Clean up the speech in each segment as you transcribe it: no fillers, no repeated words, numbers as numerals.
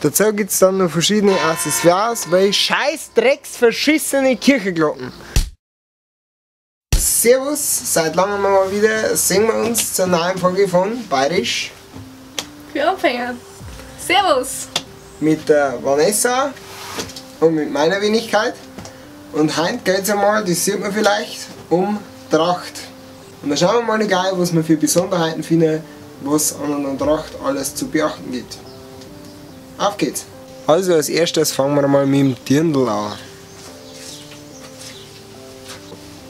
Dazu gibt es dann noch verschiedene Accessoires, wie scheiß Drecks verschissene Kirchenglocken. Servus, seit langem mal wieder sehen wir uns zur neuen Folge von Bayerisch für Anfänger. Servus! Mit der Vanessa und mit meiner Wenigkeit. Und heute geht es einmal, das sieht man vielleicht, um Tracht. Und dann schauen wir mal gleich, was wir für Besonderheiten finden, was an einer Tracht alles zu beachten gibt. Auf geht's! Also als erstes fangen wir mal mit dem Dirndl an.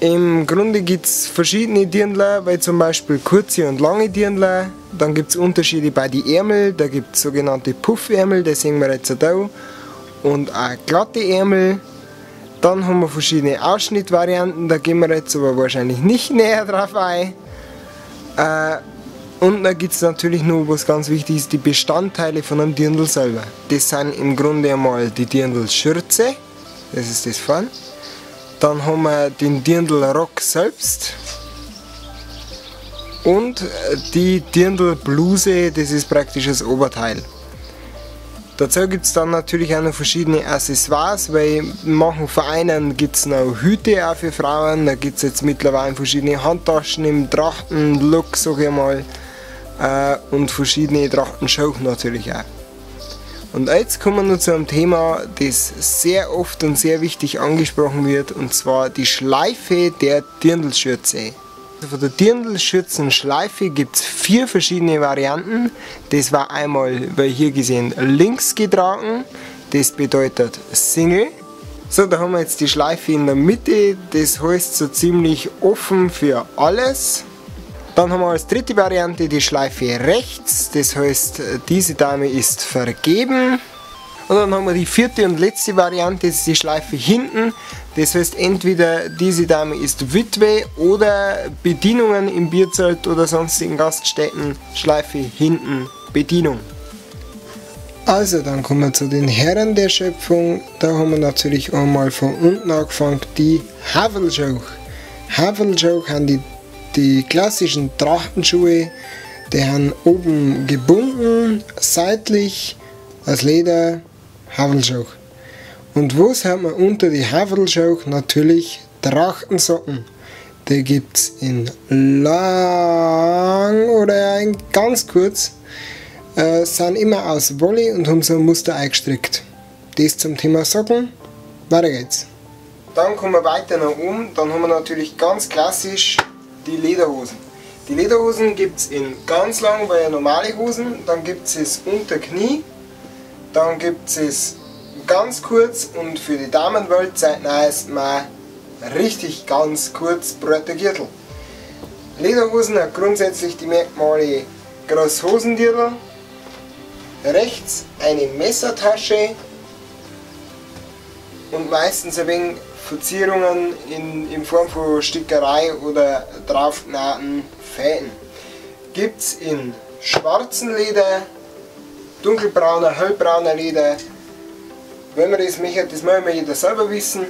Im Grunde gibt es verschiedene Dirndl, wie zum Beispiel kurze und lange Dirndl. Dann gibt es Unterschiede bei den Ärmeln, da gibt es sogenannte Puffärmel, das sehen wir jetzt da. Und auch glatte Ärmel. Dann haben wir verschiedene Ausschnittvarianten, da gehen wir jetzt aber wahrscheinlich nicht näher drauf ein. Und dann gibt es natürlich noch, was ganz wichtig ist, die Bestandteile von einem Dirndl selber. Das sind im Grunde einmal die Dirndl-Schürze, das ist das vorne. Dann haben wir den Dirndl-Rock selbst und die Dirndl-Bluse, das ist praktisch das Oberteil. Dazu gibt es dann natürlich auch noch verschiedene Accessoires, weil in manchen Vereinen gibt es noch Hüte auch für Frauen, da gibt es jetzt mittlerweile verschiedene Handtaschen im Trachten-Look, sag ich mal, und verschiedene Trachtenshows natürlich auch. Und jetzt kommen wir noch zu einem Thema, das sehr oft und sehr wichtig angesprochen wird, und zwar die Schleife der Dirndlschürze. Von der Dirndlschürzenschleife gibt es 4 verschiedene Varianten. Das war einmal, weil hier gesehen, links getragen, das bedeutet Single. So, da haben wir jetzt die Schleife in der Mitte, das heißt so ziemlich offen für alles. Dann haben wir als dritte Variante die Schleife rechts, das heißt, diese Dame ist vergeben. Und dann haben wir die vierte und letzte Variante, das ist die Schleife hinten. Das heißt, entweder diese Dame ist Witwe oder Bedienungen im Bierzelt oder sonstigen Gaststätten, Schleife hinten, Bedienung. Also, dann kommen wir zu den Herren der Schöpfung. Da haben wir natürlich einmal von unten angefangen, die Havelschauch. Havelschauch haben die klassischen Trachtenschuhe, die haben oben gebunden, seitlich, aus Leder, Havelschauch. Und was haben wir unter die Havelschauch? Natürlich Trachtensocken. Die gibt es in lang oder in ganz kurz. Sind immer aus Wolle und haben so ein Muster eingestrickt. Das zum Thema Socken. Weiter geht's. Dann kommen wir weiter nach oben. Dann haben wir natürlich ganz klassisch die Lederhosen. Die Lederhosen gibt es in ganz lang, weil ja normale Hosen, dann gibt es unter Knie, dann gibt es ganz kurz und für die Damenwelt seit neuestem mal richtig ganz kurz breiter Gürtel. Lederhosen hat grundsätzlich die Merkmale Großhosendirndl, rechts eine Messertasche und meistens ein wenig Verzierungen in Form von Stickerei oder draufgenähten Fäden. Gibt es in schwarzem Leder, dunkelbrauner, hellbrauner Leder. Wenn man das möchte, das muss man jeder selber wissen.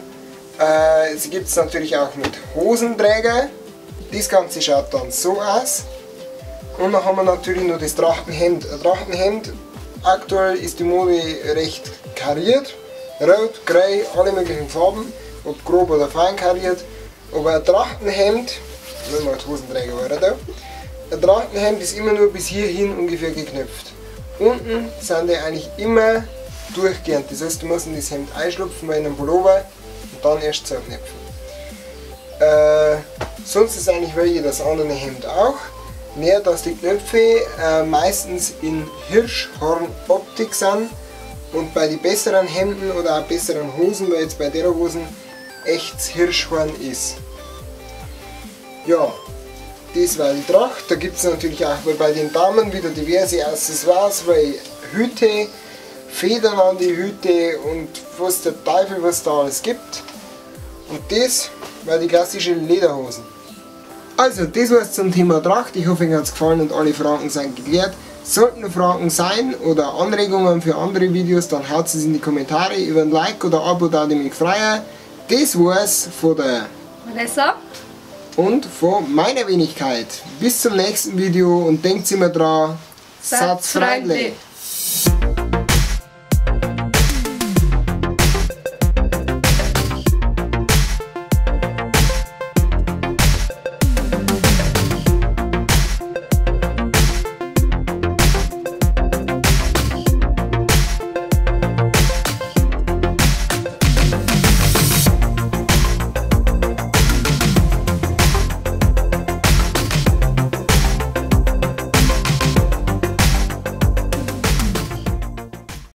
Sie gibt es natürlich auch mit Hosenträger. Das Ganze schaut dann so aus. Und dann haben wir natürlich noch das Trachtenhemd. Ein Trachtenhemd, aktuell ist die Mode recht kariert. Rot, grey, alle möglichen Farben. Ob grob oder fein kariert, aber ein Trachtenhemd, wenn man die Hosenträger war da, ein Trachtenhemd ist immer nur bis hierhin ungefähr geknöpft. Unten sind die eigentlich immer durchgehend, das heißt, du musst in das Hemd einschlupfen, in einen Pullover und dann erst zuknöpfen. Sonst ist eigentlich wie jedes andere Hemd auch, mehr dass die Knöpfe meistens in Hirschhornoptik sind und bei den besseren Hemden oder auch besseren Hosen, weil jetzt bei der Hosen echtes Hirschhorn ist. Ja, das war die Tracht. Da gibt es natürlich auch bei den Damen wieder diverse Accessoires, weil Hüte, Federn an die Hüte und was der Teufel was da alles gibt. Und das war die klassische Lederhosen. Also, das war's zum Thema Tracht. Ich hoffe, Ihnen hat es gefallen und alle Fragen sind geklärt. Sollten noch Fragen sein oder Anregungen für andere Videos, dann haut es in die Kommentare. Über ein Like oder Abo da ich mich freuen. Das war's von der Vanessa und von meiner Wenigkeit. Bis zum nächsten Video und denkt immer dran, seid freundlich.